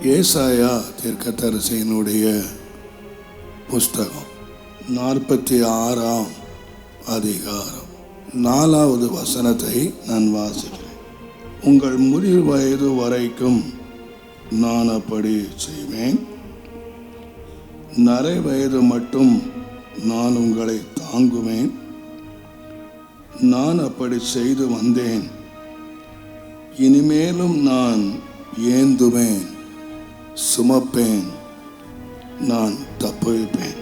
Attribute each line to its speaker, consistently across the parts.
Speaker 1: ஏசாயா தீர்க்கதரிசியினுடைய புஸ்தகம் 46ஆம் அதிகாரம் 4வது வசனத்தை நான் வாசிக்கிறேன். உங்கள் முதிர் வயது வரைக்கும் நான் அப்படி செய்வேன், நரை வயது மட்டும் நான் உங்களை தாங்குவேன். நான் அப்படி செய்து வந்தேன், இனிமேலும் நான் ஏந்துவேன், சுமப்பேன், நான் தப்புவிப்பேன்.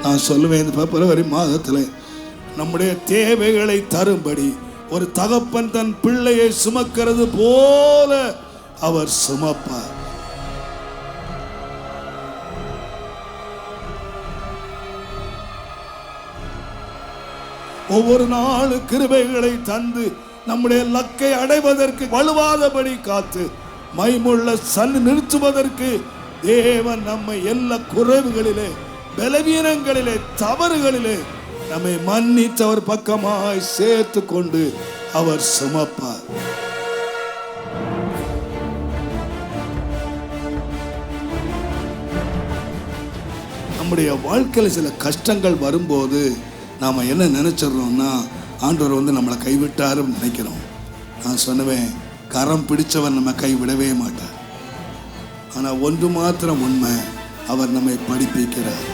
Speaker 1: நான் சொல்லுவேன், பிப்ரவரி மாதத்தில் நம்முடைய தேவைகளை தரும்படி ஒரு தகப்பன் தன் பிள்ளையை சுமக்கிறது போல அவர் சுமப்பார். ஒவ்வொரு நாளும் கிருபைகளை தந்து நம்முடைய லக்கை அடைவதற்கு வலுவாதபடி காத்து மைமுள்ள நிறுத்துவதற்கு தேவன் நம்மை எல்லா குறைவுகளிலே, பலவீனங்களிலே, தவறுகளிலே நம்மை மன்னித்தவர் பக்கமாய் சேர்த்து கொண்டு அவர் சுமப்பார். நம்முடைய வாழ்க்கையில் சில கஷ்டங்கள் வரும்போது நாம் என்ன நினைச்சிடறோம்னா, ஆண்டவர் நம்மளை கைவிட்டாருன்னு நினைக்கிறோம். நான் சொன்னவேன், கரம் பிடிச்சவர் நம்ம கைவிடவே மாட்டார். ஆனால் ஒன்று மாத்திரம் உண்மை, அவர் நம்மை படிப்பிக்கிறார்.